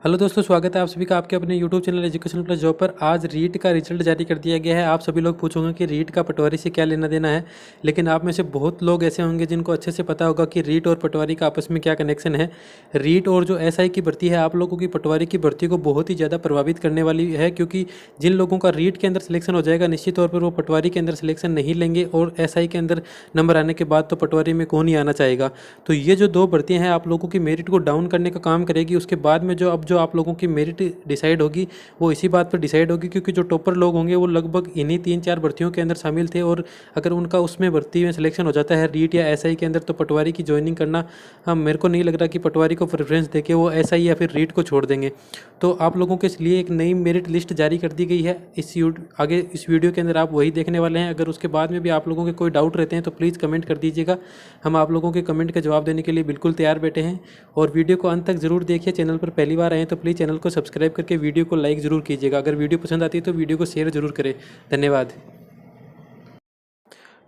Hello दोस्तों, स्वागत है आप सभी का आपके अपने YouTube channel education plus job पर। आज रीट का रिजल्ट जारी कर दिया गया है। आप सभी लोग पूछोगे कि रीट का पटवारी से क्या लेना देना है, लेकिन आप में से बहुत लोग ऐसे होंगे जिनको अच्छे से पता होगा कि रीट और पटवारी का आपस में क्या कनेक्शन है। रीट और जो एसआई की भर्ती है आप लोगों की पटवारी की भर्ती को बहुत ही ज़्यादा प्रभावित करने वाली है, क्योंकि जिन लोगों का रीट के अंदर सिलेक्शन हो जाएगा निश्चित तौर पर वो पटवारी के अंदर सिलेक्शन नहीं लेंगे, और एसआई के अंदर नंबर आने के बाद तो पटवारी में कौन ही आना चाहेगा। तो ये जो दो भर्तियाँ हैं आप लोगों की मेरिट को डाउन करने का काम करेगी। उसके बाद में जो आप लोगों की मेरिट डिसाइड होगी वो इसी बात पर डिसाइड होगी, क्योंकि जो टॉपर लोग होंगे वो लगभग इन्हीं 3-4 भर्तियों के अंदर शामिल थे, और अगर उनका उसमें भर्ती में सिलेक्शन हो जाता है रीट या एसआई के अंदर तो पटवारी की ज्वाइनिंग करना, मेरे को नहीं लग रहा कि पटवारी को प्रेफरेंस देके वो एसआई या फिर रीट को छोड़ देंगे। तो आप लोगों के लिए एक नई मेरिट लिस्ट जारी कर दी गई है। आगे इस वीडियो के अंदर आप वही देखने वाले हैं। अगर उसके बाद में भी आप लोगों के कोई डाउट रहते हैं तो प्लीज़ कमेंट कर दीजिएगा। हम आप लोगों के कमेंट का जवाब देने के लिए बिल्कुल तैयार बैठे हैं। और वीडियो को अंत तक ज़रूर देखिए। चैनल पर पहली बार आए हैं तो प्लीज़ चैनल को सब्सक्राइब करके वीडियो को लाइक ज़रूर कीजिएगा। अगर वीडियो पसंद आती है तो वीडियो को शेयर ज़रूर करें। धन्यवाद।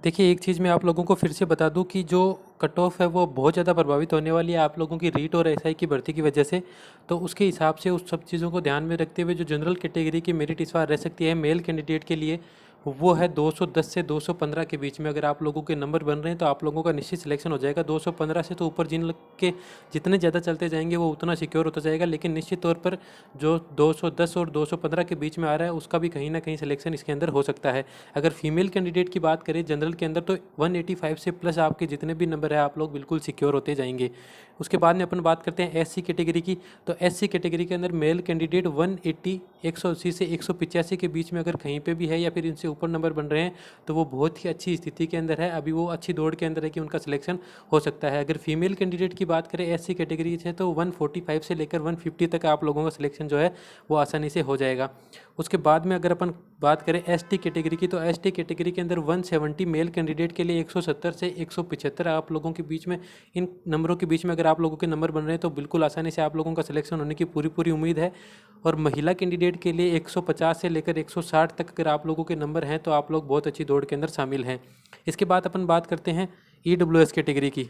देखिए, एक चीज़ मैं आप लोगों को फिर से बता दूं कि जो कट ऑफ है वो बहुत ज़्यादा प्रभावित होने वाली है आप लोगों की रीट और एसआई की भर्ती की वजह से। तो उसके हिसाब से उस सब चीज़ों को ध्यान में रखते हुए जो जनरल कैटेगरी की मेरिट इस बार रह सकती है मेल कैंडिडेट के लिए, वो है 210 से 215 के बीच में। अगर आप लोगों के नंबर बन रहे हैं तो आप लोगों का निश्चित सिलेक्शन हो जाएगा। 215 से तो ऊपर जिन लोग के जितने ज़्यादा चलते जाएंगे वो उतना सिक्योर होता जाएगा, लेकिन निश्चित तौर पर जो 210 और 215 के बीच में आ रहा है उसका भी कहीं ना कहीं सिलेक्शन इसके अंदर हो सकता है। अगर फीमेल कैंडिडेट की बात करें जनरल के अंदर तो 185 से प्लस आपके जितने भी नंबर है आप लोग बिल्कुल सिक्योर होते जाएंगे। उसके बाद में अपन बात करते हैं एससी कैटेगरी की। तो एससी कैटेगरी के अंदर मेल कैंडिडेट 180 180 से 185 के बीच में अगर कहीं पे भी है या फिर इनसे ऊपर नंबर बन रहे हैं तो वो बहुत ही अच्छी स्थिति के अंदर है। अभी वो अच्छी दौड़ के अंदर है कि उनका सिलेक्शन हो सकता है। अगर फीमेल कैंडिडेट की बात करें एससी कैटेगरी से तो 145 से लेकर 150 तक आप लोगों का सिलेक्शन जो है वो आसानी से हो जाएगा। उसके बाद में अगर अपन बात करें एसटी कैटेगरी की तो एसटी कैटेगरी के अंदर 170 मेल कैंडिडेट के लिए 170 से 175 आप लोगों के बीच में, इन नंबरों के बीच में अगर आप लोगों के नंबर बन रहे हैं तो बिल्कुल आसानी से आप लोगों का सिलेक्शन होने की पूरी उम्मीद है। और महिला कैंडिडेट के लिए 150 से लेकर 160 तक अगर आप लोगों के नंबर हैं तो आप लोग बहुत अच्छी दौड़ के अंदर शामिल हैं। इसके बाद अपन बात करते हैं ईडब्ल्यूएस कैटेगरी की।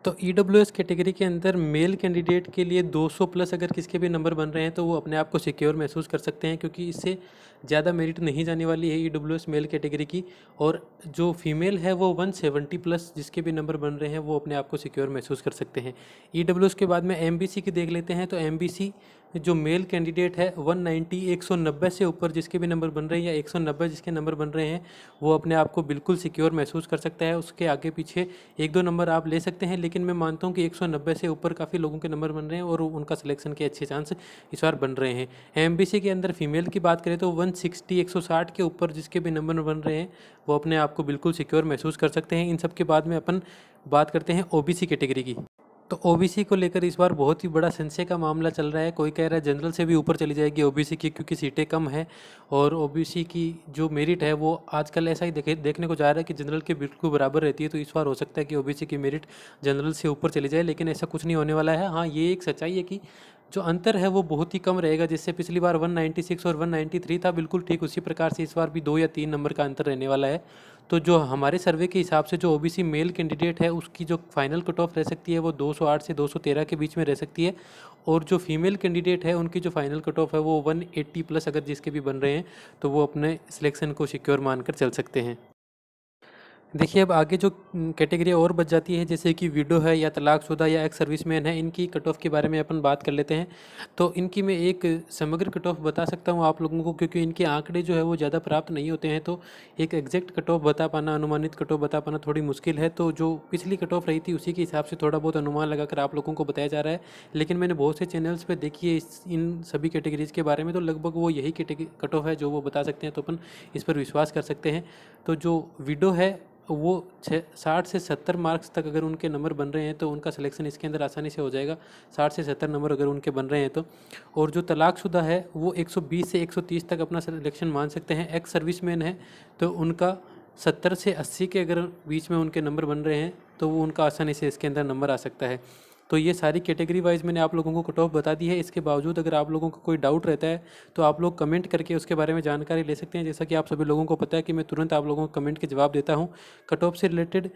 तो ईडब्ल्यूएस कैटेगरी के अंदर मेल कैंडिडेट के लिए 200 प्लस अगर किसके भी नंबर बन रहे हैं तो वो अपने आप को सिक्योर महसूस कर सकते हैं, क्योंकि इससे ज़्यादा मेरिट नहीं जाने वाली है ईडब्ल्यूएस मेल कैटेगरी की। और जो फीमेल है वो 170 प्लस जिसके भी नंबर बन रहे हैं वो अपने आप को सिक्योर महसूस कर सकते हैं। ईडब्ल्यूएस के बाद में एमबीसी की देख लेते हैं। तो एमबीसी जो मेल कैंडिडेट है 190 190 से ऊपर जिसके भी नंबर बन रहे हैं या 190 जिसके नंबर बन रहे हैं वो अपने आप को बिल्कुल सिक्योर महसूस कर सकता है। उसके आगे पीछे एक दो नंबर आप ले सकते हैं, लेकिन मैं मानता हूं कि 190 से ऊपर काफ़ी लोगों के नंबर बन रहे हैं और उनका सिलेक्शन के अच्छे चांस इस बार बन रहे हैं। एमबीसी के अंदर फीमेल की बात करें तो 160 160 के ऊपर जिसके भी नंबर बन रहे हैं वो अपने आप को बिल्कुल सिक्योर महसूस कर सकते हैं। इन सब के बाद में अपन बात करते हैं ओबीसी कैटेगरी की। तो ओबीसी को लेकर इस बार बहुत ही बड़ा संशय का मामला चल रहा है। कोई कह रहा है जनरल से भी ऊपर चली जाएगी ओबीसी की, क्योंकि सीटें कम है और ओबीसी की जो मेरिट है वो आजकल ऐसा ही देखने को जा रहा है कि जनरल के बिल्कुल बराबर रहती है। तो इस बार हो सकता है कि ओबीसी की मेरिट जनरल से ऊपर चली जाए, लेकिन ऐसा कुछ नहीं होने वाला है। हाँ, ये एक सच्चाई है कि जो अंतर है वो बहुत ही कम रहेगा। जिससे पिछली बार 196 और 193 था, बिल्कुल ठीक उसी प्रकार से इस बार भी 2 या 3 नंबर का अंतर रहने वाला है। तो जो हमारे सर्वे के हिसाब से जो ओबीसी मेल कैंडिडेट है उसकी जो फाइनल कट ऑफ रह सकती है वो 208 से 213 के बीच में रह सकती है। और जो फीमेल कैंडिडेट है उनकी जो फाइनल कट ऑफ है वो 180 प्लस अगर जिसके भी बन रहे हैं तो वो अपने सिलेक्शन को सिक्योर मानकर चल सकते हैं। देखिए, अब आगे जो कैटेगरी और बच जाती है जैसे कि विडो है या तलाकशुदा या एक्स सर्विसमैन है, इनकी कट ऑफ के बारे में अपन बात कर लेते हैं। तो इनकी मैं एक समग्र कट ऑफ बता सकता हूँ आप लोगों को, क्योंकि इनके आंकड़े जो है वो ज़्यादा प्राप्त नहीं होते हैं। तो एक एग्जैक्ट कट ऑफ बता पाना, अनुमानित कट ऑफ बता पाना थोड़ी मुश्किल है। तो जो पिछली कट ऑफ रही थी उसी के हिसाब से थोड़ा बहुत अनुमान लगाकर आप लोगों को बताया जा रहा है। लेकिन मैंने बहुत से चैनल्स पर देखी है इन सभी कैटेगरीज के बारे में, तो लगभग वो यही कट ऑफ है जो वो बता सकते हैं। तो अपन इस पर विश्वास कर सकते हैं। तो जो विडो है वो 60 से 70 मार्क्स तक अगर उनके नंबर बन रहे हैं तो उनका सिलेक्शन इसके अंदर आसानी से हो जाएगा। 60 से 70 नंबर अगर उनके बन रहे हैं तो। और जो तलाकशुदा है वो 120 से 130 तक अपना सिलेक्शन मान सकते हैं। एक्स सर्विसमैन है तो उनका 70 से 80 के अगर बीच में उनके नंबर बन रहे हैं तो वो उनका आसानी से इसके अंदर नंबर आ सकता है। तो ये सारी कैटेगरी वाइज मैंने आप लोगों को कट ऑफ बता दी है। इसके बावजूद अगर आप लोगों को कोई डाउट रहता है तो आप लोग कमेंट करके उसके बारे में जानकारी ले सकते हैं। जैसा कि आप सभी लोगों को पता है कि मैं तुरंत आप लोगों को कमेंट के जवाब देता हूँ। कट ऑफ से रिलेटेड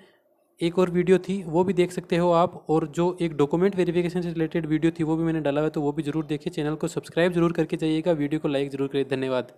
एक और वीडियो थी वो भी देख सकते हो आप, और जो एक डॉक्यूमेंट वेरिफिकेशन से रिलेटेड वीडियो थी वो भी मैंने डाला हुआ है, तो वो भी जरूर देखिए। चैनल को सब्सक्राइब जरूर करके जाइएगा, वीडियो को लाइक जरूर करिए। धन्यवाद।